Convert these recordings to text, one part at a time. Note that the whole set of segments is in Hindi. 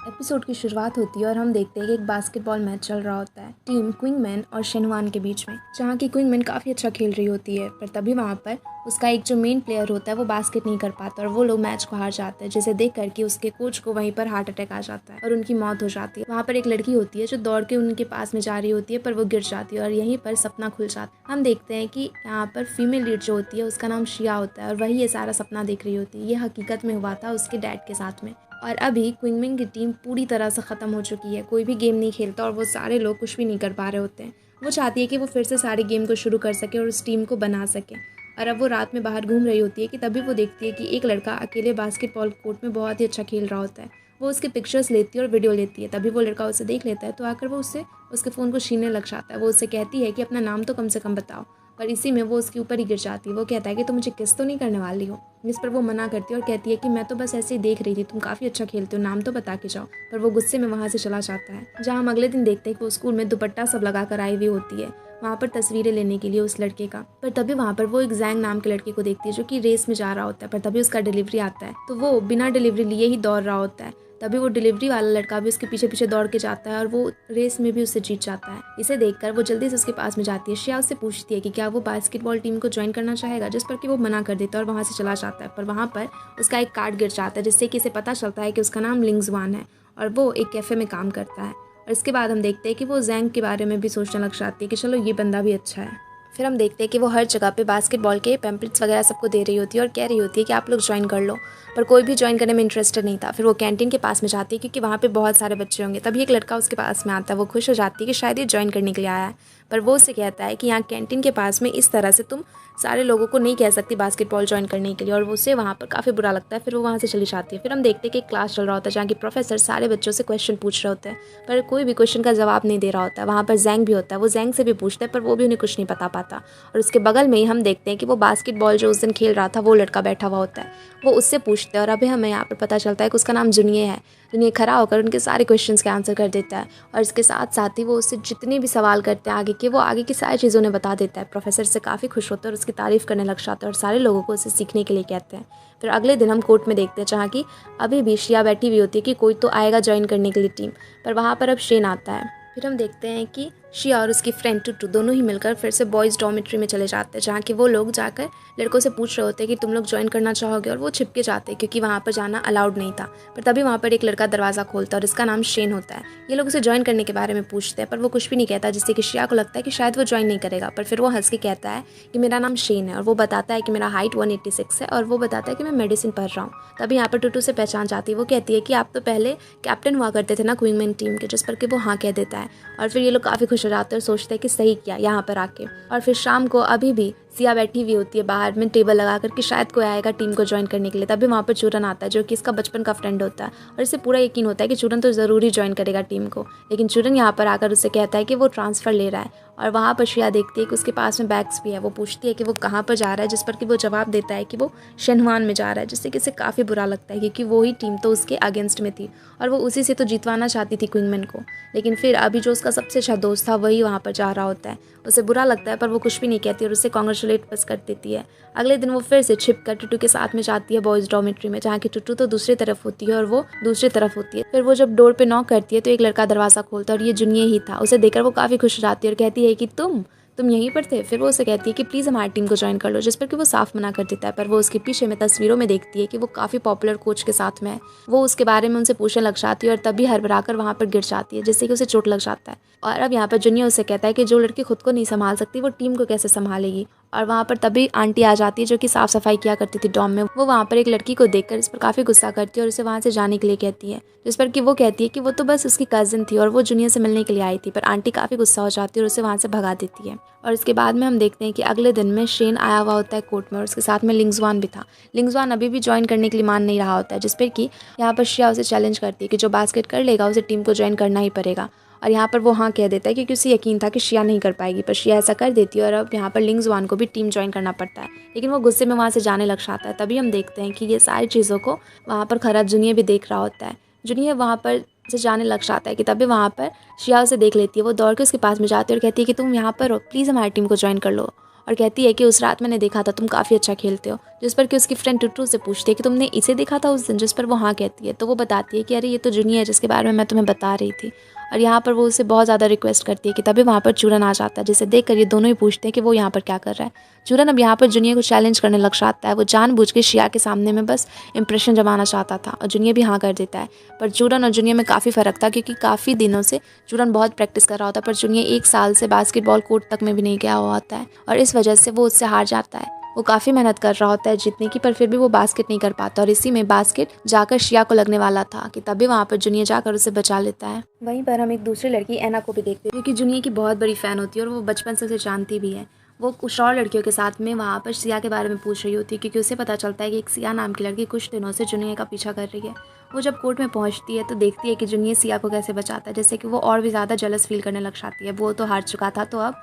एपिसोड की शुरुआत होती है और हम देखते हैं कि एक बास्केटबॉल मैच चल रहा होता है टीम क्विंगमैन और शेनवान के बीच में, जहाँ की क्विंगमैन काफ़ी अच्छा खेल रही होती है। पर तभी वहाँ पर उसका एक जो मेन प्लेयर होता है वो बास्केट नहीं कर पाता और वो लोग मैच को हार जाते हैं, जिसे देख करके उसके कोच को वहीं पर हार्ट अटैक आ जाता है और उनकी मौत हो जाती है। वहाँ पर एक लड़की होती है जो दौड़ के उनके पास में जा रही होती है, पर वो गिर जाती है और यहीं पर सपना खुल जाता है। हम देखते हैं कि यहाँ पर फीमेल लीड जो होती है उसका नाम शिया होता है और वही ये सारा सपना देख रही होती है। ये हकीकत में हुआ था उसके डैड के साथ में। और अभी क्विंगमिन की टीम पूरी तरह से ख़त्म हो चुकी है, कोई भी गेम नहीं खेलता और वो सारे लोग कुछ भी नहीं कर पा रहे होते हैं। वो चाहती है कि वो फिर से सारे गेम को शुरू कर सके और उस टीम को बना सके। और अब वो रात में बाहर घूम रही होती है कि तभी वो देखती है कि एक लड़का अकेले बास्केटबॉल कोर्ट में बहुत ही अच्छा खेल रहा होता है। वो उसके पिक्चर्स लेती है और वीडियो लेती है। तभी वो लड़का उसे देख लेता है तो आकर वो उससे उसके फ़ोन को छीनने लग जाता है। वो उससे कहती है कि अपना नाम तो कम से कम बताओ, पर इसी में वो उसके ऊपर ही गिर जाती है। वो कहता है कि तुम मुझे किस तो नहीं करने वाली हो, जिस पर वो मना करती है और कहती है कि मैं तो बस ऐसे ही देख रही थी, तुम काफ़ी अच्छा खेलते हो, नाम तो बता के जाओ। पर वो गुस्से में वहाँ से चला जाता है। जहाँ हम अगले दिन देखते हैं कि वो स्कूल में दुपट्टा सब लगा कर आई हुई होती है वहाँ पर तस्वीरें लेने के लिए उस लड़के का। पर तभी वहाँ पर वो एक जैंग नाम के लड़के को देखती है जो कि रेस में जा रहा होता है। पर तभी उसका डिलीवरी आता है तो वो बिना डिलीवरी लिए ही दौड़ रहा होता है। तभी वो डिलीवरी वाला लड़का भी उसके पीछे पीछे दौड़ के जाता है और वो रेस में भी उससे जीत जाता है। इसे देखकर वो जल्दी से उसके पास में जाती है। श्रेया उससे पूछती है कि क्या वो बास्केटबॉल टीम को ज्वाइन करना चाहेगा, जिस पर कि वो मना कर देता है और वहाँ से चला जाता है। पर वहाँ पर उसका एक कार्ड गिर जाता है जिससे कि इसे पता चलता है कि उसका नाम लिंगजवान है और वो एक कैफ़े में काम करता है। और इसके बाद हम देखते हैं कि वो जैंग के बारे में भी सोचने लग जाती है कि चलो ये बंदा भी अच्छा है। फिर हम देखते हैं कि वो हर जगह पे बास्केटबॉल के पैम्पलेट्स वगैरह सबको दे रही होती है और कह रही होती है कि आप लोग ज्वाइन कर लो, पर कोई भी ज्वाइन करने में इंटरेस्टेड नहीं था। फिर वो कैंटीन के पास में जाती है क्योंकि वहाँ पे बहुत सारे बच्चे होंगे। तभी एक लड़का उसके पास में आता है। वो खुश हो जाती है कि शायद ये ज्वाइन करने के लिए आया है, पर वो उससे कहता है कि यहाँ कैंटीन के पास में इस तरह से तुम सारे लोगों को नहीं कह सकती बास्केटबॉल ज्वाइन करने के लिए, और उसे वहाँ पर काफ़ी बुरा लगता है। फिर वो वहाँ से चली जाती है। फिर हम देखते हैं कि एक क्लास चल रहा होता है जहाँ की प्रोफेसर सारे बच्चों से क्वेश्चन पूछ रहे होते हैं, पर कोई भी क्वेश्चन का जवाब नहीं दे रहा होता है। वहाँ पर जैंग भी होता है, वो जैंग से भी पूछता है पर वो भी उन्हें कुछ नहीं बता पाता। और उसके बगल में ही हम देखते हैं कि वो बास्केटबॉल जो उस दिन खेल रहा था वो लड़का बैठा हुआ होता है। वो उससे पूछते हैं और अभी हमें यहाँ पर पता चलता है कि उसका नाम जुनिये है। जुनिये खड़ा होकर उनके सारे क्वेश्चंस के आंसर कर देता है और इसके साथ साथ ही वो उससे जितने भी सवाल करते हैं आगे के, वो आगे की सारी चीज़ों ने बता देता है। प्रोफेसर से काफ़ी खुश होता है और उसकी तारीफ़ करने लग जाता है और सारे लोगों को उसे सीखने के लिए कहते हैं। फिर अगले दिन हम कोर्ट में देखते हैं जहाँ की अभी भी श्रेया बैठी हुई होती है कि कोई तो आएगा ज्वाइन करने के लिए टीम, पर वहाँ पर अब शेन आता है। फिर हम देखते हैं कि श्रेया और उसकी फ्रेंड टुटू दोनों ही मिलकर फिर से बॉयज़ डॉर्मेट्री में चले जाते हैं, जहाँ कि वो लोग जाकर लड़कों से पूछ रहे होते हैं कि तुम लोग ज्वाइन करना चाहोगे, और वो छिपके जाते हैं क्योंकि वहाँ पर जाना अलाउड नहीं था। पर तभी वहाँ पर एक लड़का दरवाज़ा खोलता है और इसका नाम शेन होता है। ये लोग उसे ज्वाइन करने के बारे में पूछते हैं पर वो कुछ भी नहीं कहता, जिससे कि श्रेया को लगता है कि शायद वो ज्वाइन नहीं करेगा। पर फिर वो हंस के कहता है कि मेरा नाम शेन है, और वो बताता है कि मेरा हाइट 186 है और वो बताता है कि मैं मेडिसिन पढ़ रहा हूँ। तभी यहाँ पर टुटू से पहचान जाती है। वो कहती है कि आप तो पहले कैप्टन हुआ करते थे ना क्वीनमैन टीम के, जिस पर कि वो हाँ कह देता है। और फिर ये लोग काफ़ी खुश हो जाते हैं और सोचते हैं कि सही किया यहाँ पर आके। और फिर शाम को अभी भी सिया बैठी हुई होती है बाहर में टेबल लगा कर कि शायद कोई आएगा टीम को ज्वाइन करने के लिए। तभी वहाँ पर चूरन आता है जो कि इसका बचपन का फ्रेंड होता है और इसे पूरा यकीन होता है कि चूरन तो ज़रूर ही ज्वाइन करेगा टीम को। लेकिन चूरन यहाँ पर आकर उससे कहता है कि वो ट्रांसफ़र ले रहा है। और वहाँ पर श्रेया देखती है कि उसके पास में बैग्स भी है। वो पूछती है कि वो कहाँ पर जा रहा है, जिस पर कि वो जवाब देता है कि वो शेनवान में जा रहा है, जिससे कि इसे काफ़ी बुरा लगता है क्योंकि वही टीम तो उसके अगेंस्ट में थी और वो उसी से तो जितवाना चाहती थी क्विंगमैन को। लेकिन फिर अभी जो उसका सबसे अच्छा दोस्त था वही वहाँ पर जा रहा होता है। उसे बुरा लगता है पर वो कुछ भी नहीं कहती और उसे कॉन्ग्रेचुलेट बस कर देती है। अगले दिन वो फिर से छिप कर टुटू के साथ में जाती है बॉयज़ डॉर्मेट्री में, जहाँ की टुटू तो दूसरी तरफ होती है और वो दूसरी तरफ होती है। फिर वो जब डोर पे नॉक करती है तो एक लड़का दरवाज़ा खोलता है और ये जुनिये ही था। उसे देखकर वो काफ़ी खुश हो जाती है और कहती है कि तुम यहीं पर थे। फिर वो उसे कहती है कि प्लीज़ हमारी टीम को ज्वाइन कर लो, जिस पर कि वो साफ मना कर देता है। पर वो उसके पीछे में तस्वीरों में देखती है कि वो काफ़ी पॉपुलर कोच के साथ में है। वो उसके बारे में उनसे पूछने लग जाती है और तभी हड़बड़ा कर वहाँ पर गिर जाती है, जिससे कि उसे चोट लग जाता है। और अब यहाँ पर जुनिया उसे कहता है कि जो लड़की खुद को नहीं संभाल सकती वो टीम को कैसे संभालेगी। और वहाँ पर तभी आंटी आ जाती है जो कि साफ सफाई किया करती थी डॉम में। वो वहाँ पर एक लड़की को देखकर इस पर काफ़ी गुस्सा करती है और उसे वहाँ से जाने के लिए कहती है, जिस पर कि वो कहती है कि वो तो बस उसकी कज़न थी और वो जूनियर से मिलने के लिए आई थी। पर आंटी काफ़ी गुस्सा हो जाती है और उसे वहाँ से भगा देती है। और इसके बाद में हम देखते हैं कि अगले दिन में शेन आया हुआ होता है कोर्ट में और उसके साथ में लिंगजवान भी था। लिंगजवान अभी भी ज्वाइन करने के लिए मान नहीं रहा होता है, जिस पर कि यहाँ पर श्रेया उसे चैलेंज करती है कि जो बास्केट कर लेगा उसे टीम को ज्वाइन करना ही पड़ेगा। और यहाँ पर वो हाँ कह देता है क्योंकि उसे यकीन था कि श्रेया नहीं कर पाएगी, पर श्रेया ऐसा कर देती है और अब यहाँ पर लिंगजवान को भी टीम ज्वाइन करना पड़ता है। लेकिन वो गुस्से में वहाँ से जाने लग जाता है। तभी हम देखते हैं कि ये सारी चीज़ों को वहाँ पर खरा जुनिया भी देख रहा होता है। जुनिया वहाँ पर से जाने लग जाता है कि तभी वहाँ पर श्रेया उसे देख लेती है। वो दौड़ के उसके पास में जाती है और कहती है कि तुम यहाँ पर हो, प्लीज़ हमारी टीम को ज्वाइन कर लो। और कहती है कि उस रात मैंने देखा था तुम काफ़ी अच्छा खेलते हो, जिस पर कि उसकी फ्रेंड टुटू से पूछती है कि तुमने इसे देखा था उस दिन, जिस पर वो हाँ कहती है। तो वो बताती है कि अरे ये तो जुनिया है जिसके बारे में मैं तुम्हें बता रही थी। और यहाँ पर वो उसे बहुत ज़्यादा रिक्वेस्ट करती है कि तभी वहाँ पर चूरन आ जाता है, जिसे देखकर ये दोनों ही पूछते हैं कि वो यहाँ पर क्या कर रहा है। चूरन अब यहाँ पर जुनिया को चैलेंज करने लग जाता है। वो जानबूझ के शिया के सामने में बस इंप्रेशन जमाना चाहता था और जुनिया भी हाँ कर देता है। पर चूरन और जुनिया में काफ़ी फ़र्क था, क्योंकि काफ़ी दिनों से चूरन बहुत प्रैक्टिस कर रहा होता है, पर जुनिया 1 साल से बास्केटबॉल कोर्ट तक में भी नहीं गया हुआ होता है और इस वजह से वो उससे हार जाता है। वो काफ़ी मेहनत कर रहा होता है जीतने की, पर फिर भी वो बास्केट नहीं कर पाता और इसी में बास्केट जाकर शिया को लगने वाला था कि तभी वहाँ पर जुनिया जाकर उसे बचा लेता है। वहीं पर हम एक दूसरी लड़की एना को भी देखते हैं, जो कि जुनिया की बहुत बड़ी फ़ैन होती है और वो बचपन से उसे जानती भी है। वो कुछ और लड़कियों के साथ में वहाँ पर सिया के बारे में पूछ रही होती है, क्योंकि उसे पता चलता है कि एक सिया नाम की लड़की कुछ दिनों से जुनिया का पीछा कर रही है। वो जब कोर्ट में पहुँचती है तो देखती है कि जुनिया सिया को कैसे बचाता है, जैसे कि वो और भी ज़्यादा जलस फील करने लग जाती है। वो तो हार चुका था, तो अब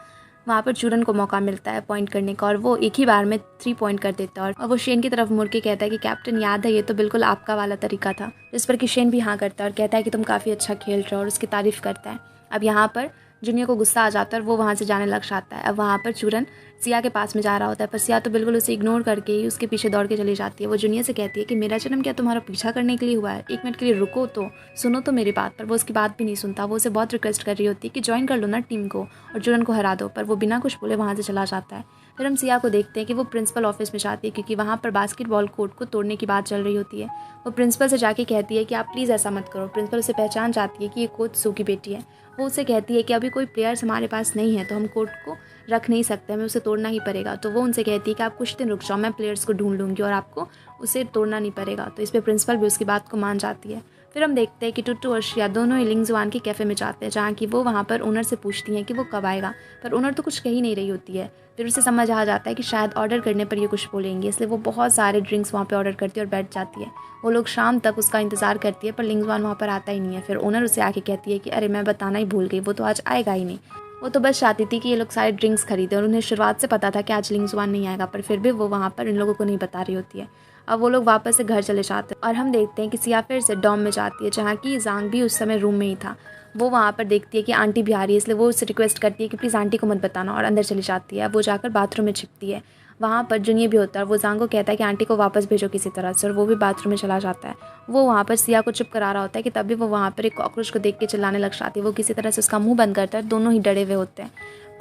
वहाँ पर चूरन को मौका मिलता है पॉइंट करने का और वो एक ही बार में 3 पॉइंट कर देता है। और वो शेन की तरफ मुड़ के कहता है कि कैप्टन याद है, ये तो बिल्कुल आपका वाला तरीका था। जिस पर कि शेन भी हाँ करता है और कहता है कि तुम काफ़ी अच्छा खेल रहे हो और उसकी तारीफ़ करता है। अब यहाँ पर जुनिया को गुस्सा आ जाता है और वो वहाँ से जाने लग जाता है। अब वहाँ पर चूरन सिया के पास में जा रहा होता है, पर सिया तो बिल्कुल उसे इग्नोर करके ही उसके पीछे दौड़ के चली जाती है। वो जुनिया से कहती है कि मेरा जन्म क्या तुम्हारा पीछा करने के लिए हुआ है, 1 मिनट के लिए रुको तो सुनो तो मेरी बात। पर वो उसकी बात भी नहीं सुनता। वो उसे बहुत रिक्वेस्ट कर रही होती है कि ज्वाइन कर लो ना टीम को और चूरन को हरा दो, पर वो बिना कुछ बोले वहाँ से चला जाता है। फिर हम सिया को देखते हैं कि वो प्रिंसिपल ऑफिस में जाती है, क्योंकि वहाँ पर बास्केटबॉल कोर्ट को तोड़ने की बात चल रही होती है। वो प्रिंसिपल से जाके कहती है कि आप प्लीज़ ऐसा मत करो। प्रिंसिपल उसे पहचान जाती है कि ये कोच सू की बेटी है। वो उसे कहती है कि अभी कोई प्लेयर्स हमारे पास नहीं है तो हम कोर्ट को रख नहीं सकते, हमें उसे तोड़ना ही पड़ेगा। तो वो उनसे कहती है कि आप कुछ दिन रुक जाओ, मैं प्लेयर्स को ढूंढ लूँगी और आपको उसे तोड़ना नहीं पड़ेगा। तो इस पर प्रिंसिपल भी उसकी बात को मान जाती है। फिर हम देखते हैं कि टुट्टू और शिया दोनों ही लिंगजुआन के कैफ़े में जाते हैं, जहाँ कि वो वहाँ पर ओनर से पूछती हैं कि वो कब आएगा, पर ओनर तो कुछ कह ही नहीं रही होती है। फिर उसे समझ आ जाता है कि शायद ऑर्डर करने पर ये कुछ बोलेंगे, इसलिए वो बहुत सारे ड्रिंक्स वहाँ पे ऑर्डर करती है और बैठ जाती है। वो लोग शाम तक उसका इंतज़ार करती है, पर लिंगजुआन वहाँ पर आता ही नहीं है। फिर ओनर उसे आके कहती है कि अरे मैं बताना ही भूल गई, वो तो आज आएगा ही नहीं। वो तो बस चाहती थी कि ये लोग सारे ड्रिंक्स खरीदें और उन्हें शुरुआत से पता था कि आज लिंगजुआन नहीं आएगा, पर फिर भी वो वहाँ पर इन लोगों को नहीं बता रही होती है। अब वो लोग वापस से घर चले जाते हैं और हम देखते हैं कि सिया फिर से डॉम में जाती है, जहाँ की जांग भी उस समय रूम में ही था। वो वहाँ पर देखती है कि आंटी भी आ रही है, इसलिए वो उससे रिक्वेस्ट करती है कि प्लीज़ आंटी को मत बताना और अंदर चली जाती है। वो जाकर बाथरूम में छिपती है। वहाँ पर जुनिया भी होता है और वो जांग को कहता है कि आंटी को वापस भेजो किसी तरह से, और वो भी बाथरूम में चला जाता है। वो वहाँ पर सिया को चुप करा रहा होता है कि तभी वो वहाँ पर एक कॉकरोच को देख के चिल्लाने लग जाती है। वो किसी तरह से उसका मुंह बंद करता है, दोनों ही डरे हुए होते हैं।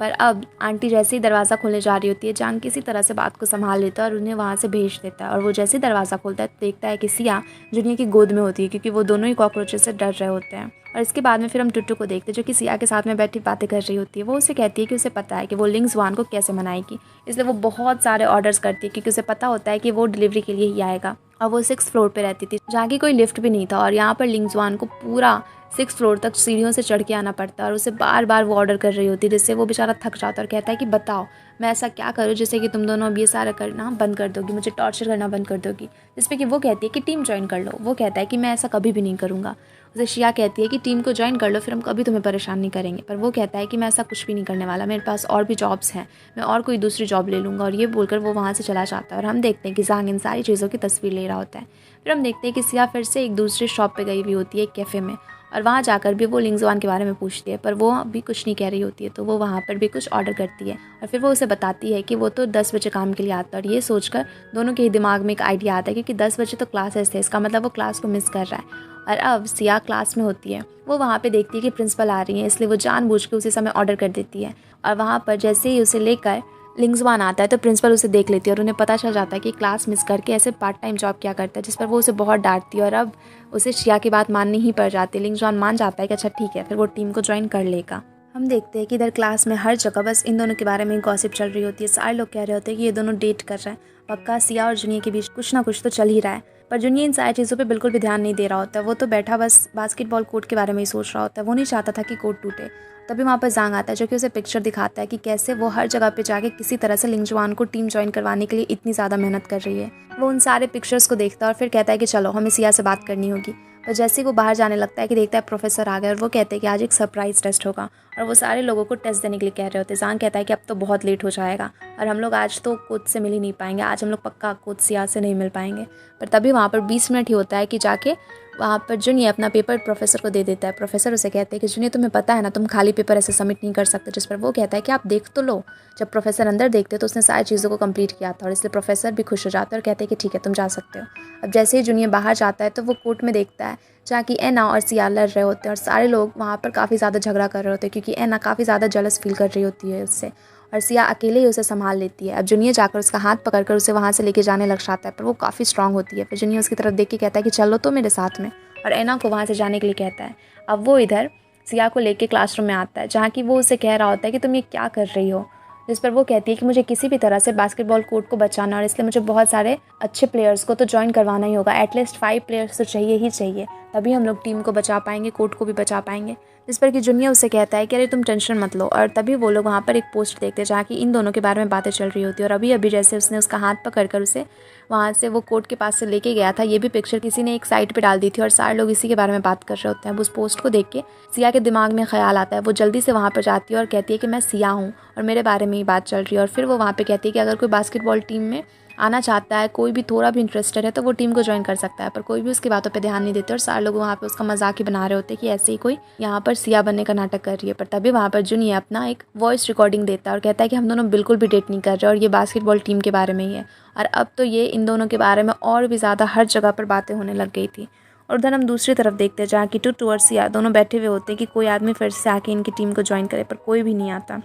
पर अब आंटी जैसे ही दरवाज़ा खोलने जा रही होती है, जांग किसी तरह से बात को संभाल लेता है और उन्हें वहाँ से भेज देता है। और वो जैसे ही दरवाज़ा खोलता है तो देखता है कि सिया जुनिया की गोद में होती है, क्योंकि वो दोनों ही कॉकरोचेस से डर रहे होते हैं। और इसके बाद में फिर हम टुट्टू को देखते हैं, जो कि सिया के साथ में बैठी बातें कर रही होती है। वो उसे कहती है कि उसे पता है कि वो लिंगजुआन को कैसे मनाएगी, इसलिए वो बहुत सारे ऑर्डर्स करती है, क्योंकि उसे पता होता है कि वो डिलीवरी के लिए ही आएगा। और वो 6th फ्लोर पे रहती थी, जहाँ की कोई लिफ्ट भी नहीं था, और यहाँ पर लिंगजुआन को पूरा 6th फ्लोर तक सीढ़ियों से चढ़ के आना पड़ता है और उसे बार बार वो ऑर्डर कर रही होती है, जिससे वो बेचारा थक जाता है और कहता है कि बताओ मैं ऐसा क्या करूँ जिससे कि तुम दोनों अब ये सारा करना बंद कर दोगी, मुझे टॉर्चर करना बंद कर दोगी। जिस पे कि वो कहती है कि टीम ज्वाइन कर लो। वो कहता है कि मैं ऐसा कभी भी नहीं करूँगा। उसे शिया कहती है कि टीम को ज्वाइन कर लो, फिर हम कभी तुम्हें परेशान नहीं करेंगे। पर वो कहता है कि मैं ऐसा कुछ भी नहीं करने वाला, मेरे पास और भी जॉब्स हैं, मैं और कोई दूसरी जॉब ले लूँगा। और ये बोलकर वो वहाँ से चला जाता है और हम देखते हैं कि जांग इन सारी चीज़ों की तस्वीर ले रहा होता है। फिर हम देखते हैं कि सिया फिर से एक दूसरे शॉप पे गई हुई होती है, एक कैफ़े में, और वहाँ जाकर भी वो लिंगजुआन के बारे में पूछती है, पर वो अभी कुछ नहीं कह रही होती है। तो वो वहाँ पर भी कुछ ऑर्डर करती है और फिर वो उसे बताती है कि वो तो 10 बजे काम के लिए आता है। और ये सोचकर दोनों के ही दिमाग में एक आइडिया आता है, क्योंकि 10 बजे तो क्लासेस थे, इसका मतलब वो क्लास को मिस कर रहा है। और अब सिया क्लास में होती है, वो वहाँ पे देखती है कि प्रिंसिपल आ रही है, इसलिए वो जानबूझ के उसी समय ऑर्डर कर देती है। और वहाँ पर जैसे ही उसे लेकर लिंगजुआन आता है तो प्रिंसिपल उसे देख लेती है और उन्हें पता चल जाता है कि क्लास मिस करके ऐसे पार्ट टाइम जॉब क्या करता है, जिस पर वो उसे बहुत डांटती है। और अब उसे शिया की बात माननी ही पड़ जाती है। लिंगजुआन मान जाता है कि अच्छा ठीक है, फिर वो टीम को ज्वाइन कर लेगा। हम देखते हैं कि इधर क्लास में हर जगह बस इन दोनों के बारे में गॉसिप चल रही होती है। सारे लोग कह रहे होते हैं कि ये दोनों डेट कर रहे हैं, पक्का सिया और जुनिया के बीच कुछ ना कुछ तो चल ही रहा है। पर जुनिया इन सारी चीज़ों पे बिल्कुल भी ध्यान नहीं दे रहा होता है। वो तो बैठा बस बास्केटबॉल कोर्ट के बारे में ही सोच रहा होता है। वो नहीं चाहता था कि कोर्ट टूटे। तभी वहाँ पर जांग आता है, जो कि उसे पिक्चर दिखाता है कि कैसे वो हर जगह पे जाके किसी तरह से लिंगजुआन को टीम ज्वाइन करवाने के लिए इतनी ज़्यादा मेहनत कर रही है। वो उन सारे पिक्चर्स को देखता है और फिर कहता है कि चलो हमें सिया से बात करनी होगी। पर जैसे ही वो बाहर जाने लगता है कि देखता है प्रोफेसर आ गए और वो कहते हैं कि आज एक सरप्राइज टेस्ट होगा, और वो सारे लोगों को टेस्ट देने के लिए कह रहे होते हैं। जांग कहता है कि अब तो बहुत लेट हो जाएगा और हम लोग आज तो कोच से मिल ही नहीं पाएंगे, आज हम लोग पक्का कोच सिया से नहीं मिल पाएंगे। पर तभी वहाँ पर 20 मिनट ही होता है कि जाके वहाँ पर जुनियर अपना पेपर प्रोफेसर को दे देता है। प्रोफेसर उसे कहते हैं कि जुनियर तुम्हें पता है ना, तुम खाली पेपर ऐसे सबमिट नहीं कर सकते। जिस पर वो कहता है कि आप देख तो लो। जब प्रोफेसर अंदर देखते तो उसने सारी चीज़ों को कंप्लीट किया था और इसलिए प्रोफेसर भी खुश हो जाता है और कहते हैं कि ठीक है, तुम जा सकते हो। अब जैसे ही जुनियर बाहर जाता है तो वो कोर्ट में देखता है जहाँ कि एना और सिया लड़ रहे होते हैं और सारे लोग वहाँ पर काफ़ी ज़्यादा झगड़ा कर रहे होते हैं, क्योंकि एना काफ़ी ज़्यादा जेलस फील कर रही होती है उससे और सिया अकेले ही उसे संभाल लेती है। अब जुनियर जाकर उसका हाथ पकड़कर उसे वहाँ से लेके जाने लग जाता है, पर वो काफ़ी स्ट्रांग होती है। फिर जुनियर उसकी तरफ देख के कहता है कि चलो तो मेरे साथ में, और एना को वहाँ से जाने के लिए कहता है। अब वो इधर सिया को लेके क्लासरूम में आता है जहाँ कि वो उसे कह रहा होता है कि तुम ये क्या कर रही हो। जिस पर वो कहती है कि मुझे किसी भी तरह से बास्केटबॉल कोर्ट को बचाना और इसलिए मुझे बहुत सारे अच्छे प्लेयर्स को तो ज्वाइन करवाना ही होगा। एटलीस्ट 5 प्लेयर्स तो चाहिए ही चाहिए, तभी हम लोग टीम को बचा पाएंगे, कोर्ट को भी बचा पाएंगे। जिस पर कि जुनियर उसे कहता है कि अरे तुम टेंशन मत लो। और तभी वो लोग वहाँ पर एक पोस्ट देखते हैं जहाँ कि इन दोनों के बारे में बातें चल रही होती है। और अभी अभी जैसे उसने उसका हाथ पकड़ कर उसे वहाँ से वो कोर्ट के पास से लेके गया था, ये भी पिक्चर किसी ने एक साइट पे डाल दी थी और सारे लोग इसी के बारे में बात कर रहे होते हैं। अब उस पोस्ट को देख के सिया के दिमाग में ख्याल आता है। वो जल्दी से वहाँ पर जाती है और कहती है कि मैं सिया हूँ और मेरे बारे में ही बात चल रही है। और फिर वो वहाँ पे कहती है कि अगर कोई बास्केटबॉल टीम में आना चाहता है, कोई भी थोड़ा भी इंटरेस्टेड है, तो वो टीम को ज्वाइन कर सकता है। पर कोई भी उसकी बातों पे ध्यान नहीं देते और सारे लोग वहाँ पे उसका मजाक ही बना रहे होते कि ऐसे ही कोई यहाँ पर सिया बनने का नाटक कर रही है। पर तभी वहाँ पर जुनियर अपना एक वॉइस रिकॉर्डिंग देता है और कहता है कि हम दोनों बिल्कुल भी डेट नहीं कर रहे और ये बास्केटबॉल टीम के बारे में ही है। और अब तो ये इन दोनों के बारे में और भी ज़्यादा हर जगह पर बातें होने लग गई थी। और उधर हम दूसरी तरफ देखते हैं जहाँ की टुटू और सिया दोनों बैठे हुए होते हैं कि कोई आदमी फिर से आके इनकी टीम को ज्वाइन करे, पर कोई भी नहीं आता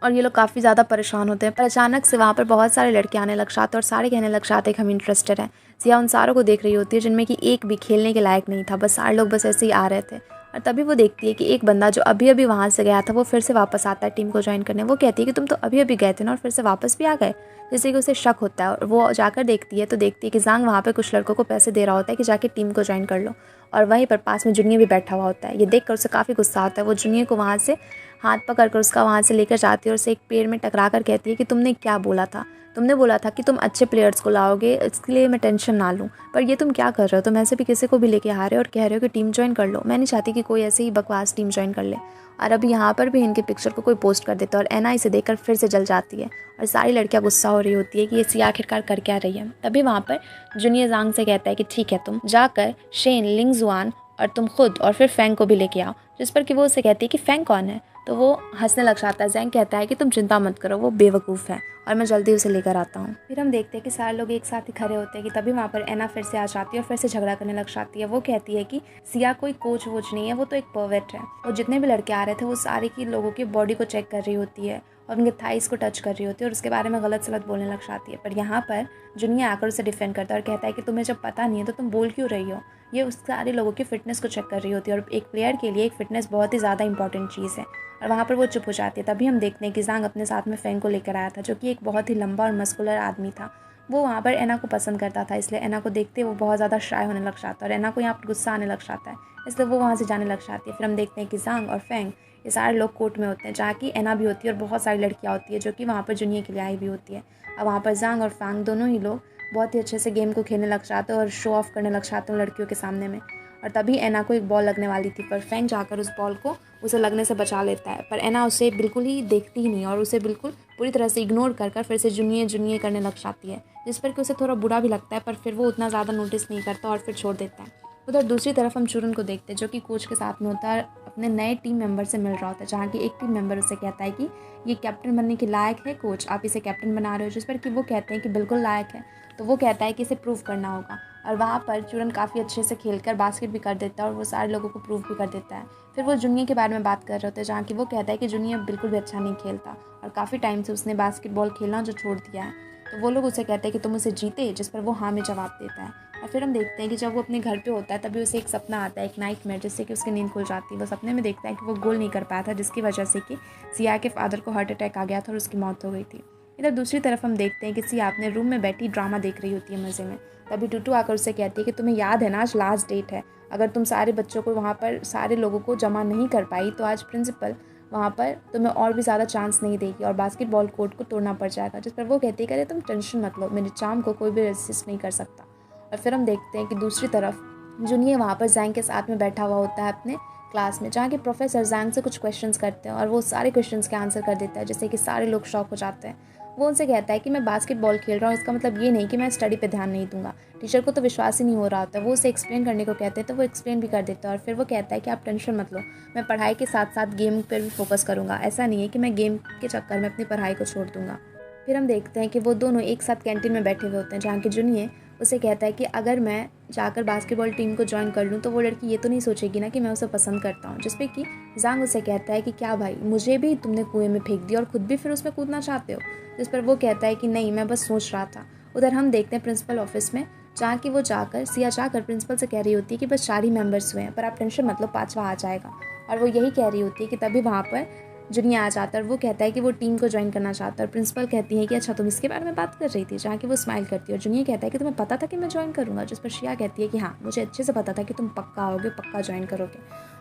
और ये लोग काफ़ी ज़्यादा परेशान होते हैं। पर अचानक से वहाँ पर बहुत सारे लड़के आने लग जाते हैं और सारे कहने लग जाते हैं कि हम इंटरेस्टेड हैं। सिया उन सारों को देख रही होती है जिनमें कि एक भी खेलने के लायक नहीं था, बस सारे लोग बस ऐसे ही आ रहे थे। और तभी वो देखती है कि एक बंदा जो अभी अभी वहाँ से गया था वो फिर से वापस आता है टीम को ज्वाइन करने। वो कहती है कि तुम तो अभी अभी गए थे ना और फिर से वापस भी आ गए, जैसे कि उसे शक होता है। और वो जाकर देखती है तो देखती है कि जांग वहाँ पर कुछ लड़कों को पैसे दे रहा होता है कि जाके टीम को ज्वाइन कर लो। और वहीं पर पास में जुनियर भी बैठा हुआ होता है। ये देखकर उसे काफ़ी गुस्सा आता है। वो जुनियर को वहाँ से हाथ पकड़कर उसका वहाँ से लेकर जाती है और उसे एक पेड़ में टकरा कर कहती है कि तुमने क्या बोला था, तुमने बोला था कि तुम अच्छे प्लेयर्स को लाओगे, इसके लिए मैं टेंशन ना लूँ, पर ये तुम क्या कर रहे हो, तुम ऐसे भी किसी को भी लेके आ रहे हो और कह रहे हो कि टीम ज्वाइन कर लो। मैं नहीं चाहती कि कोई ऐसे ही बकवास टीम ज्वाइन कर ले। और अभी यहाँ पर भी इनके पिक्चर को कोई पोस्ट कर देता है और एना इसे देखकर फिर से जल जाती है और सारी लड़कियाँ गुस्सा हो रही होती है कि ये सिया आखिरकार कर क्या रही है। तभी वहाँ पर जूनियर जांग से कहता है कि ठीक है, तुम जाकर शेन, लिंगजुआन और तुम खुद और फिर फैंग को भी लेके आओ। जिस पर कि वो उसे कहती है कि फैंग कौन है, तो वो हंसने लग जाता है। जैंग कहता है कि तुम चिंता मत करो, वो बेवकूफ़ है और मैं जल्दी उसे लेकर आता हूँ। फिर हम देखते हैं कि सारे लोग एक साथ ही खड़े होते हैं कि तभी वहाँ पर एना फिर से आ जाती है और फिर से झगड़ा करने लग जाती है। वो कहती है कि सिया कोई कोच वोच नहीं है, वो तो एक परवेट है। और जितने भी लड़के आ रहे थे वो सारे की लोगों की बॉडी को चेक कर रही होती है और उनके थाइस को टच कर रही होती है और उसके बारे में गलत सलत बोलने लग जाती है। पर यहाँ पर जुनियर आकर उसे डिफेंड करता है और कहता है कि तुम्हें जब पता नहीं है तो तुम बोल क्यों रही हो। ये उस सारे लोगों की फ़िटनेस को चेक कर रही होती है और एक प्लेयर के लिए एक फ़िटनेस बहुत ही ज़्यादा इंपॉर्टेंट चीज़ है। और वहाँ पर वो चुप हो जाती है। तभी हम देखते हैं कि जांग अपने साथ में फैंग को लेकर आया था, जो कि एक बहुत ही लंबा और मस्कुलर आदमी था। वो वहाँ पर एना को पसंद करता था, इसलिए एना को देखते वो बहुत ज़्यादा शाय होने लग जाता है और एना को यहाँ पर गुस्सा आने लग जाता है, इसलिए वो वहाँ से जाने लग जाती है। फिर हम देखते हैं कि जांग और फैंग ये सारे लोग कोर्ट में होते हैं जहाँ की एना भी होती है और बहुत सारी लड़कियाँ होती है जो कि वहाँ पर जुनियर के लिए आई भी होती है। और वहाँ पर जांग और फैंग दोनों ही लोग बहुत ही अच्छे से गेम को खेलने लग जाते हैं और शो ऑफ करने लग जाते हैं लड़कियों के सामने में। और तभी एना को एक बॉल लगने वाली थी, पर फैंग जाकर उस बॉल को उसे लगने से बचा लेता है। पर एना उसे बिल्कुल ही देखती ही नहीं और उसे बिल्कुल पूरी तरह से इग्नोर कर फिर से जुनियर जुनियर करने लग जाती है, जिस पर कि उसे थोड़ा बुरा भी लगता है, पर फिर वो उतना ज़्यादा नोटिस नहीं करता और फिर छोड़ देता है। उधर दूसरी तरफ हम चूरन को देखते हैं जो कि कोच के साथ में होता है, अपने नए टीम मेंबर से मिल रहा होता है, जहाँ की एक टीम मेंबर उसे कहता है कि ये कैप्टन बनने के लायक है कोच, आप इसे कैप्टन बना रहे हो। जिस पर कि वो कहते हैं कि बिल्कुल लायक है। तो वो कहता है कि इसे प्रूव करना होगा और वहाँ पर चूरन काफ़ी अच्छे से खेलकर बास्केट भी कर देता है और वो सारे लोगों को प्रूव भी कर देता है। फिर वो जूनियर के बारे में बात कर रहे होते हैं जहाँ की वो कहता है कि जूनियर बिल्कुल भी अच्छा नहीं खेलता और काफ़ी टाइम से उसने बास्केटबॉल खेलना जो छोड़ दिया है। तो वो लोग उसे कहते हैं कि तुम उसे जीते, जिस पर वो हाँ में जवाब देता है। और फिर हम देखते हैं कि जब वो अपने घर पे होता है तभी उसे एक सपना आता है, एक नाइटमेयर, जिससे कि उसकी नींद खुल जाती है। वो सपने में देखता है कि वो गोल नहीं कर पाया था, जिसकी वजह से कि सिया के फादर को हार्ट अटैक आ गया था और उसकी मौत हो गई थी। इधर दूसरी तरफ हम देखते हैं कि सिया अपने रूम में बैठी ड्रामा देख रही होती है मज़े में। तभी टूटू आकर उससे कहती है कि तुम्हें याद है ना, आज लास्ट डेट है, अगर तुम सारे बच्चों को वहाँ पर सारे लोगों को जमा नहीं कर पाई तो आज प्रिंसिपल वहाँ पर तुम्हें और भी ज़्यादा चांस नहीं देगी और बास्केटबॉल कोर्ट को तोड़ना पड़ जाएगा। जिस पर वो कहती है कि अरे तुम टेंशन मत लो, मेरे चार्म को कोई भी रेजिस्ट नहीं कर सकता। और फिर हम देखते हैं कि दूसरी तरफ जूनियर वहाँ पर जैंग के साथ में बैठा हुआ होता है अपने क्लास में, जहाँ के प्रोफेसर जैंग से कुछ क्वेश्चंस करते हैं और वो सारे क्वेश्चंस के आंसर कर देता है, जिससे कि सारे लोग शॉक हो जाते हैं। वो उनसे कहता है कि मैं बास्केटबॉल खेल रहा हूँ, इसका मतलब ये नहीं कि मैं स्टडी पे ध्यान नहीं दूंगा। टीचर को तो विश्वास ही नहीं हो रहा होता। वो उसे एक्सप्लेन करने को कहते हैं तो वो एक्सप्लेन भी कर देता है और फिर वो कहता है कि आप टेंशन मत लो, मैं पढ़ाई के साथ साथ गेम पर भी फोकस करूँगा। ऐसा नहीं है कि मैं गेम के चक्कर में अपनी पढ़ाई को छोड़ दूँगा। फिर हम देखते हैं कि वो दोनों एक साथ कैंटीन में बैठे हुए होते हैं, जहाँ की जुनिए उसे कहता है कि अगर मैं जाकर बास्केटबॉल टीम को ज्वाइन कर लूँ तो वो लड़की ये तो नहीं सोचेगी ना कि मैं उसे पसंद करता हूँ। जिस पे कि जांग उसे कहता है कि क्या भाई, मुझे भी तुमने कुएं में फेंक दिया और खुद भी फिर उसमें कूदना चाहते हो। जिस पर वो कहता है कि नहीं, मैं बस सोच रहा था। उधर हम देखते हैं प्रिंसिपल ऑफिस में, जहाँ की वो सिया जाकर प्रिंसिपल से कह रही होती है कि बस 4 ही मेंबर्स हुए हैं, पर आप टेंशन मत लो, 5वां आ जाएगा। और वो यही कह रही होती है कि तभी वहाँ पर जुनिया आ जाता है और वो कहता है कि वो टीम को ज्वाइन करना चाहता है। और प्रिंसिपल कहती है कि अच्छा तुम इसके बारे में बात कर रही थी, जहाँ कि वो स्माइल करती है और जुनिया कहता है कि तुम्हें पता था कि मैं ज्वाइन करूँगा। जिस पर शिया कहती है कि हाँ, मुझे अच्छे से पता था कि तुम पक्का आओगे, पक्का ज्वाइन करोगे।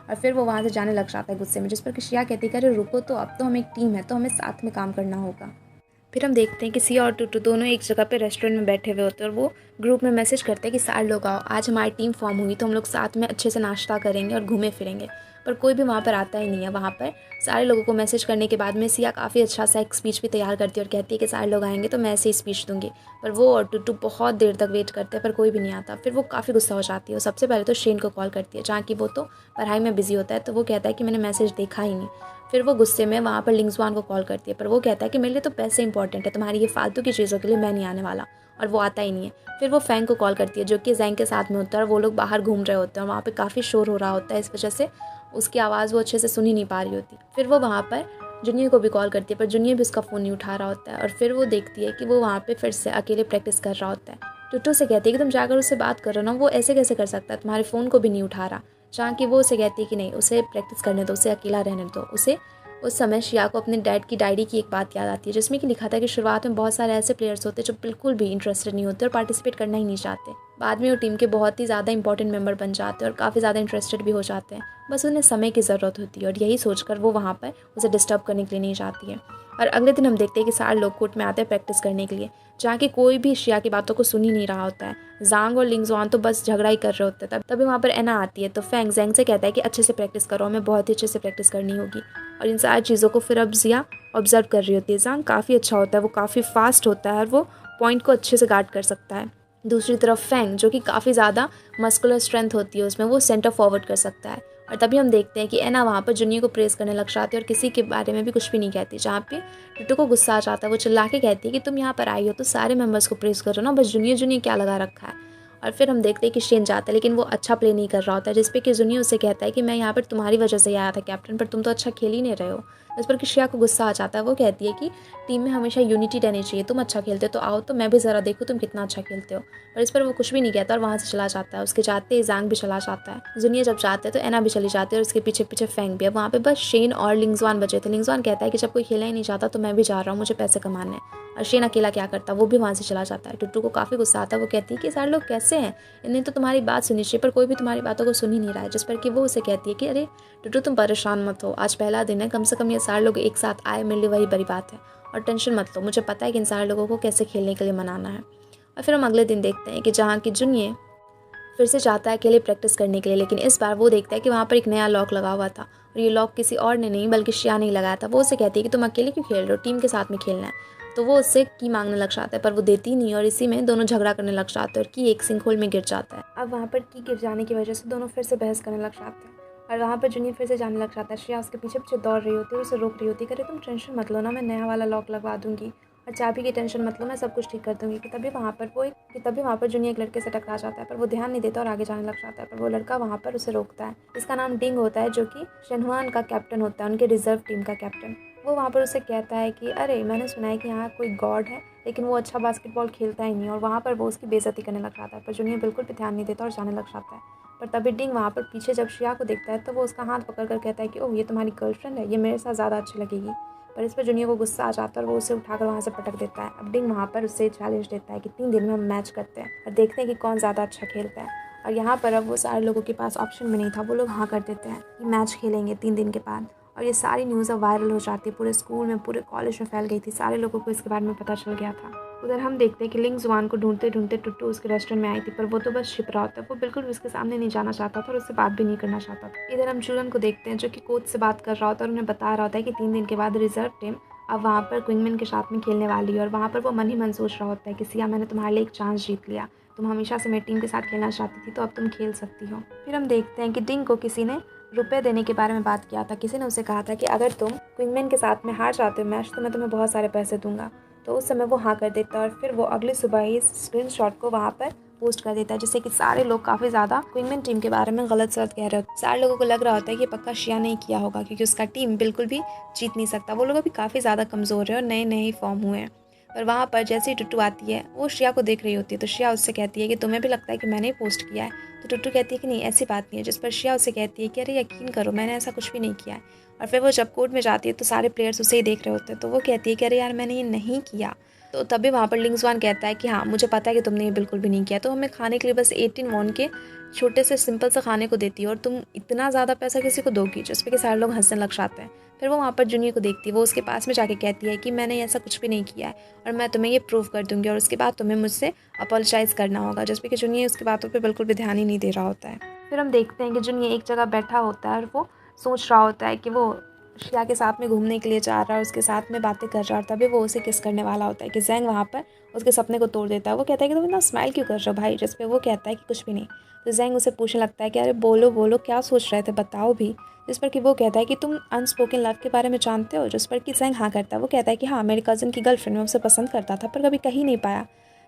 और फिर वो वहाँ से जाने लग जाता है गुस्से में। जिस पर कि शिया कहती है कि अरे रुको, तो अब तो हम एक टीम है, तो हमें साथ में काम करना होगा। फिर हम देखते हैं कि सिया और टूटू दोनों एक जगह पे रेस्टोरेंट में बैठे हुए होते हैं और वो ग्रुप में मैसेज करते हैं कि सारे लोग आओ, आज हमारी टीम फॉर्म हुई तो हम लोग साथ में अच्छे से नाश्ता करेंगे और घूमे फिरेंगे। पर कोई भी वहाँ पर आता ही नहीं है। वहाँ पर सारे लोगों को मैसेज करने के बाद में सिया काफ़ी अच्छा सा एक स्पीच भी तैयार करती है और कहती है कि सारे लोग आएंगे तो मैं ऐसे ही स्पीच दूंगी। पर वो और टूटू बहुत देर तक वेट करते हैं पर कोई भी नहीं आता। फिर वो काफ़ी गुस्सा हो जाती है और सबसे पहले तो शेन को कॉल करती है, जहाँ कि वो तो पढ़ाई में बिजी होता है। तो वो कहता है कि मैंने मैसेज देखा ही नहीं। फिर वो गुस्से में वहाँ पर लिंगजुआन को कॉल करती है, पर वो कहता है कि मेरे लिए तो पैसे इंपॉर्टेंट है, तुम्हारी ये फालतू की चीज़ों के लिए मैं नहीं आने वाला। और वो आता ही नहीं है। फिर वो फैंग को कॉल करती है, जो कि जैंग के साथ में होता है और वो लोग बाहर घूम रहे होते हैं और वहाँ पे काफ़ी शोर हो रहा होता है, इस वजह से उसकी आवाज़ वो अच्छे से सुन ही नहीं पा रही होती। फिर वो वहाँ पर जुनियर को भी कॉल करती है, पर जुनियर भी उसका फ़ोन नहीं उठा रहा होता है। और फिर वो देखती है कि वो वहाँ पर फिर से अकेले प्रैक्टिस कर रहा होता है। टुट्टू से कहती है कि तुम जाकर उससे बात करो ना, वो ऐसे कैसे कर सकता है, तुम्हारे फ़ोन को भी नहीं उठा रहा। जहाँ कि वो उसे कहती है कि नहीं, उसे प्रैक्टिस करने दो, उसे अकेला रहने दो। उसे उस समय शिया को अपने डैड की डायरी की एक बात याद आती है, जिसमें कि लिखा था कि शुरुआत में बहुत सारे ऐसे प्लेयर्स होते हैं जो बिल्कुल भी इंटरेस्टेड नहीं होते और पार्टिसिपेट करना ही नहीं चाहते। बाद में वो टीम के बहुत ही ज़्यादा इंपॉर्टेंट मेंबर बन जाते हैं और काफ़ी ज़्यादा इंटरेस्टेड भी हो जाते हैं। बस उन्हें समय की ज़रूरत होती है और यही सोचकर वो वहाँ पर उसे डिस्टर्ब करने के लिए नहीं चाहती है। और अगले दिन हम देखते हैं कि सारे लोग कोर्ट में आते हैं प्रैक्टिस करने के लिए, जहाँ कि कोई भी शिया की बातों को सुन ही नहीं रहा होता है। जांग और लिंगजुआन तो बस झगड़ा ही कर रहे होते हैं। तभी वहाँ पर एना आती है तो फैंग जैंग से कहता है कि अच्छे से प्रैक्टिस करो, हमें बहुत ही अच्छे से प्रैक्टिस करनी होगी। और इन सारी चीज़ों को फिर अब जिया ऑब्जर्व कर रही होती है। जांग काफ़ी अच्छा होता है, वो काफ़ी फास्ट होता है और वो पॉइंट को अच्छे से गार्ड कर सकता है। दूसरी तरफ फैंग, जो कि काफ़ी ज़्यादा मस्कुलर स्ट्रेंथ होती है उसमें, वो सेंटर फॉरवर्ड कर सकता है। और तभी हम देखते हैं कि एना वहाँ पर जुनियर को प्रेस करने लग जाती है और किसी के बारे में भी कुछ भी नहीं कहती। जहाँ पे टुटू को गुस्सा आ जाता है, वो चिल्ला के कहती है कि तुम यहाँ पर आई हो तो सारे मेंबर्स को प्रेस करो ना, बस जूनियर जूनियर क्या लगा रखा है। और फिर हम देखते हैं कि शेन जाता है, लेकिन वो अच्छा प्ले नहीं कर रहा होता है। जिस पे कि जूनियर उसे कहता है कि मैं यहाँ पर तुम्हारी वजह से ही आया था कैप्टन, पर तुम तो अच्छा खेल ही नहीं रहे हो। इस पर कि शिया को गुस्सा आ जाता है। वो कहती है कि टीम में हमेशा यूनिटी रहनी चाहिए, तुम अच्छा खेलते हो तो आओ तो मैं भी ज़रा देखूँ तुम कितना अच्छा खेलते हो। पर इस पर वो कुछ भी नहीं कहता और वहाँ से चला जाता है। उसके जाते ही जांग भी चला जाता है। जूनियर जब जाते हैं तो एना भी चली जाती है और उसके पीछे पीछे फैंग भी। अब वहाँ पे बस शेन और लिंगजुआन बचे थे। लिंगजुआन कहता है कि जब कोई खेलना ही नहीं चाहता तो मैं भी जा रहा हूँ, मुझे पैसे कमाने हैं। और शेन अकेला क्या करता, वो भी वहाँ से चला जाता है। टुट्टू को काफ़ी गुस्सा आता है। वो कहती है कि सारे लोग कैसे हैं, इन्हें तो तुम्हारी बात सुनी चाहिए, पर कोई भी तुम्हारी बातों को सुन ही नहीं रहा है। जिस पर कि वो उसे कहती है कि अरे टुट्टू तुम परेशान मत हो, आज पहला दिन है, कम से कम ये सारे लोग एक साथ आए मिल लिए वही बड़ी बात है। और टेंशन मत लो, मुझे पता है कि इन सारे लोगों को कैसे खेलने के लिए मनाना है। और फिर हम अगले दिन देखते हैं कि जहाँ की जुनियर फिर से जाता है अकेले प्रैक्टिस करने के लिए, लेकिन इस बार वो देखता है कि वहाँ पर एक नया लॉक लगा हुआ था और ये लॉक किसी और ने नहीं बल्कि शिया ने लगाया था। वो उसे कहती है कि तुम अकेले क्यों खेल रहे हो, टीम के साथ में खेलना है। तो वो उससे की मांगने लग जाता है, पर वो देती नहीं और इसी में दोनों झगड़ा करने लग जाते हैं और की एक सिंकहोल में गिर जाता है। अब वहाँ पर की गिर जाने की वजह से दोनों फिर से बहस करने लग जाते हैं और वहाँ पर जूनियर फिर से जाने लग जाता है। श्रेया उसके पीछे पीछे दौड़ रही होती है, उसे रोक रही होती है, अरे तुम टेंशन मत लो ना, मैं नया वाला लॉक लगवा दूंगी और चाबी की टेंशन मत लो, मैं सब कुछ ठीक कर दूंगी। तभी वहाँ पर जूनियर एक लड़के से टकरा जाता है, पर वो ध्यान नहीं देता और आगे जाने लग जाता है। पर वो लड़का वहाँ पर उसे रोकता है, जिसका नाम डिंग होता है, जो कि शेनहुआन का कैप्टन होता है, उनके रिजर्व टीम का कैप्टन। वो वहाँ पर उसे कहता है कि अरे मैंने सुना है कि यहाँ कोई गॉड है, लेकिन वो अच्छा बास्केटबॉल खेलता ही नहीं। और वहाँ पर वो उसकी बेइज्जती करने लग जाता है, पर जूनियर बिल्कुल भी ध्यान नहीं देता और जाने लग जाता है। पर तभी डिंग वहाँ पर पीछे जब श्रेया को देखता है तो वो उसका हाथ पकड़ कर कहता है कि ओह ये तुम्हारी गर्लफ्रेंड है, ये मेरे साथ ज़्यादा अच्छी लगेगी। पर इस पर जूनियर को गुस्सा आ जाता है और वो उसे उठाकर वहाँ से पटक देता है। अब डिंग वहाँ पर उससे चैलेंज देता है कि 3 दिन में हम मैच करते हैं और देखते हैं कि कौन ज़्यादा अच्छा खेलता है। और यहाँ पर अब वो सारे लोगों के पास ऑप्शन में नहीं था, वो लोग हाँ कर देते हैं कि मैच खेलेंगे 3 दिन के बाद। और ये सारी न्यूज़ अब वायरल हो जाती है, पूरे स्कूल में पूरे कॉलेज में फैल गई थी, सारे लोगों को इसके बारे में पता चल गया था। उधर हम देखते हैं कि लिंगजुआन को ढूंढते ढूंढते टुट्टू उसके रेस्टोरेंट में आई थी, पर वो तो बस छिप रहा होता है, वो बिल्कुल भी उसके सामने नहीं जाना चाहता था और उससे बात भी नहीं करना चाहता था। इधर हम चूरन को देखते हैं, जो कि कोच से बात कर रहा होता है और उन्हें बता रहा होता है कि 3 दिन के बाद रिजर्व टीम अब वहाँ पर क्विंगमिन के साथ में खेलने वाली है और वहाँ पर वो मन ही मन सोच रहा होता है कि सिया, मैंने तुम्हारे लिए एक चांस जीत लिया, तुम हमेशा से मेरी टीम के साथ खेलना चाहती थी, तो अब तुम खेल सकती हो। फिर हम देखते हैं कि डिंग को किसी ने रुपए देने के बारे में बात किया था। किसी ने उसे कहा था कि अगर तुम क्विंगमिन के साथ में हार जाते हो मैच तो मैं तुम्हें बहुत सारे पैसे दूंगा। तो उस समय वो हाँ कर देता है और फिर वो अगले सुबह ही स्क्रीनशॉट को वहाँ पर पोस्ट कर देता है, जिससे कि सारे लोग काफ़ी ज़्यादा क्विंगमिन टीम के बारे में गलत सलत कह रहे होते हैं। सारे लोगों को लग रहा होता है कि पक्का शिया ने किया होगा, क्योंकि उसका टीम बिल्कुल भी जीत नहीं सकता। वो लोग अभी काफ़ी ज़्यादा कमज़ोर है और नए नए ही फॉर्म हुए हैं। पर वहाँ पर जैसे ही टुट्टू आती है वो श्रिया को देख रही होती है, तो श्रिया उससे कहती है कि तुम्हें भी लगता है कि मैंने ही पोस्ट किया है। तो टुट्टू कहती है कि नहीं, ऐसी बात नहीं है। जिस पर श्रिया उससे कहती है कि अरे यकीन करो, मैंने ऐसा कुछ भी नहीं किया है। और फिर वो जब कोर्ट में जाती है तो सारे प्लेयर्स उसे ही देख रहे होते हैं, तो वो कहती है कि अरे यार, मैंने ये नहीं किया। तो तभी वहाँ पर लिंगजुआन कहता है कि हाँ, मुझे पता है कि तुमने ये बिल्कुल भी नहीं किया। तो हमें खाने के लिए बस 18 वॉन के छोटे से सिंपल से खाने को देती है और तुम इतना ज़्यादा पैसा किसी को दोगी, जिस पर कि सारे लोग हंसने लग जाते हैं। फिर वो वहाँ पर जूनियर को देखती है, वो उसके पास में जाके कहती है कि मैंने ऐसा कुछ भी नहीं किया है और मैं तुम्हें ये प्रूव कर दूंगी, और उसके बाद तुम्हें मुझसे अपोलोजाइज़ करना होगा। जिस पर कि जूनियर उसकी बातों पर बिल्कुल भी ध्यान ही नहीं दे रहा होता है। फिर हम देखते हैं कि जूनियर एक जगह बैठा होता है और वो सोच रहा होता है कि वो शिया के साथ में घूमने के लिए जा रहा है, उसके साथ में बातें कर रहा है, और तभी वो उसे किस करने वाला होता है कि जैंग वहाँ पर उसके सपने को तोड़ देता है। वो कहता है कि तुम इतना स्माइल क्यों कर रहे हो भाई, जिस पे वो कहता है कि कुछ भी नहीं। तो जैंग उसे पूछने लगता है कि अरे बोलो बोलो, क्या सोच रहे थे, बताओ भी। जिस पर कि वो कहता है कि तुम अनस्पोकन लव के बारे में जानते हो। जिस पर कि जैंग हाँ करता है। वो कहता है कि हाँ, मेरे कज़न की गर्लफ्रेंड, मैं उसे पसंद करता था पर कभी कहीं नहीं पाया।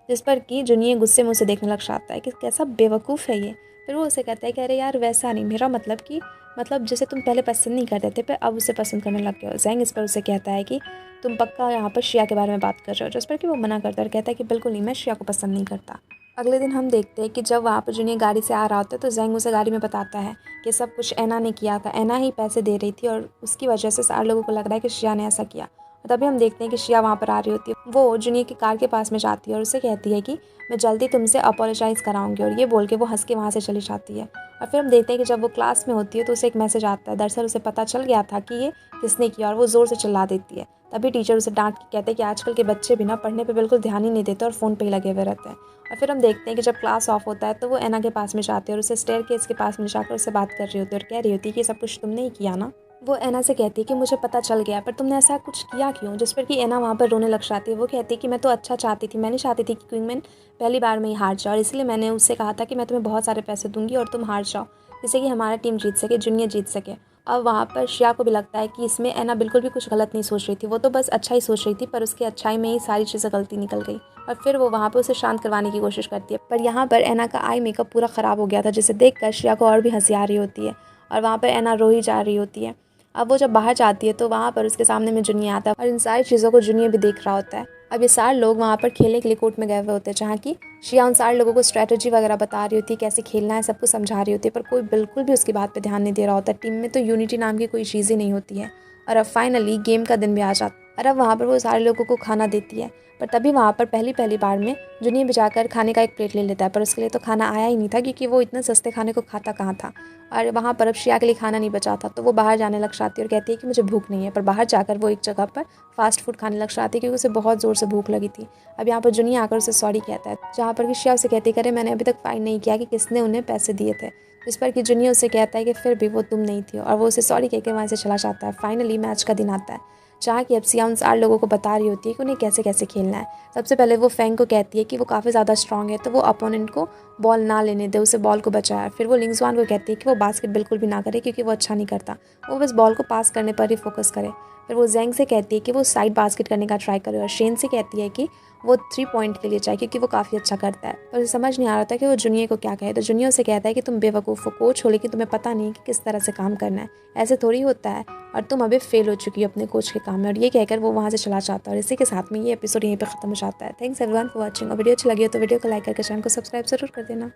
जिस पर कि जूनियर गुस्से में उसे देखने लग जाता है कि कैसा बेवकूफ़ है ये। फिर वो उसे कहता है कि अरे यार, वैसा नहीं, मेरा मतलब कि जिसे तुम पहले पसंद नहीं करते थे पर अब उसे पसंद करने लग गए हो। जैंग इस पर उसे कहता है कि तुम पक्का यहाँ पर शिया के बारे में बात कर रहे हो। जिस पर कि वो मना करता है और कहता है कि बिल्कुल नहीं, मैं शिया को पसंद नहीं करता। अगले दिन हम देखते हैं कि जब वहाँ पर जूनियर गाड़ी से आ रहा होता है तो जैंग उसे गाड़ी में बताता है कि सब कुछ एना ने किया था, एना ही पैसे दे रही थी और उसकी वजह से सारे लोगों को लग रहा है कि शिया ने ऐसा किया। और तभी हम देखते हैं कि शिया वहाँ पर आ रही होती है। वो जूनियर की कार के पास में जाती है और उसे कहती है कि मैं जल्दी तुमसे अपोलोजाइज़ कराऊंगी, और ये बोल के वो हंस के वहाँ से चली जाती है। और फिर हम देखते हैं कि जब वो क्लास में होती है तो उसे एक मैसेज आता है। दरअसल उसे पता चल गया था कि ये किसने किया और वो ज़ोर से चिल्ला देती है। तभी टीचर उसे डांट के कहते हैं कि आजकल के बच्चे भी ना पढ़ने पे बिल्कुल ध्यान ही नहीं देते और फ़ोन पे ही लगे हुए रहते हैं। और फिर हम देखते हैं कि जब क्लास ऑफ होता है तो वो एना के पास में जाती है और उसे स्टेयर केस के पास में जाकर उससे बात कर रही होती है और कह रही होती है कि सब कुछ तुमने ही किया ना। वो एना से कहती है कि मुझे पता चल गया, पर तुमने ऐसा कुछ किया क्यों। जिस पर कि एना वहाँ पर रोने लग जाती है। वो कहती है कि मैं तो अच्छा चाहती थी, मैं नहीं चाहती थी कि क्विंगमिन पहली बार में ही हार जाओ, और इसलिए मैंने उससे कहा था कि मैं तुम्हें बहुत सारे पैसे दूंगी और तुम हार जाओ, जिससे कि हमारा टीम जीत सके, जूनियर जीत सके। अब वहाँ पर शिया को भी लगता है कि इसमें एना बिल्कुल भी कुछ गलत नहीं सोच रही थी, वो तो बस अच्छा ही सोच रही थी, पर उसकी अच्छाई में ही सारी चीज़ें गलती निकल गई। और फिर वो वहाँ पर उसे शांत करवाने की कोशिश करती है, पर यहाँ पर एना का आई मेकअप पूरा ख़राब हो गया था, जिसे देखकर शिया को और भी हंसी आ रही होती है और वहाँ पर एना रो ही जा रही होती है। अब वो जब बाहर जाती है तो वहाँ पर उसके सामने में जूनियर आता है और इन सारी चीज़ों को जूनियर भी देख रहा होता है। अब ये सारे लोग वहाँ पर खेलने के लिए कोर्ट में गए हुए होते हैं, जहाँ की शिया उन सारे लोगों को स्ट्रैटेजी वगैरह बता रही होती है, कैसे खेलना है, सब कुछ समझा रही होती है, पर कोई बिल्कुल भी उसकी बात पे ध्यान नहीं दे रहा होता। टीम में तो यूनिटी नाम की कोई चीज़ ही नहीं होती है। और अब फाइनली गेम का दिन भी आ जाता है और अब वहाँ पर वो सारे लोगों को खाना देती है। पर तभी वहाँ पर पहली बार में जूनियर भी जाकर खाने का एक प्लेट ले लेता है, पर उसके लिए तो खाना आया ही नहीं था, क्योंकि वो इतने सस्ते खाने को खाता कहाँ था। और वहाँ पर अब शिया के लिए खाना नहीं बचा था, तो वो बाहर जाने लग जाती है और कहती है कि मुझे भूख नहीं है। पर बाहर जाकर वो एक जगह पर फास्ट फूड खाने लग जाती है, क्योंकि उसे बहुत ज़ोर से भूख लगी थी। अब यहाँ पर जूनियर आकर उसे सॉरी कहता है, जहाँ पर कि शिया उसे कहती है, मैंने अभी तक फाइंड नहीं किया कि किसने उन्हें पैसे दिए थे। इस पर कि जूनियर उसे कहता है कि फिर भी वो तुम नहीं थी, और वो उसे सॉरी कहकर वहाँ से चला जाता है। फाइनली मैच का दिन आता है, जहाँ की अब सिया उन सारे लोगों को बता रही होती है कि उन्हें कैसे कैसे खेलना है। सबसे पहले वो फैंग को कहती है कि वो काफ़ी ज़्यादा स्ट्रांग है, तो वो अपोनेंट को बॉल ना लेने दे, उसे बॉल को बचाए। फिर वो लिंगजुआन को कहती है कि वो बास्केट बिल्कुल भी ना करे, क्योंकि वो अच्छा नहीं करता, वो बस बॉल को पास करने पर ही फोकस करे। फिर वो जैंग से कहती है कि वो साइड बास्केट करने का ट्राई करे, और शेन से कहती है कि वो 3 पॉइंट के लिए जाए, क्योंकि वो काफ़ी अच्छा करता है। पर उसे समझ नहीं आ रहा था कि वो जूनियर को क्या कहे। तो जूनियर उसे कहता है कि तुम बेवकूफ़ हो, कोच हो लेकिन तुम्हें पता नहीं कि किस तरह से काम करना है, ऐसे थोड़ी होता है, और तुम अभी फेल हो चुकी हो अपने कोच के काम में। और ये कहकर वो वहाँ से चला जाता है। और इसी के साथ में ये एपिसोड यहीं पे ख़त्म हो जाता है। Thanks everyone for watching. और वीडियो अच्छी लगी हो तो वीडियो को लाइक करके चैनल को सब्सक्राइब जरूर कर देना।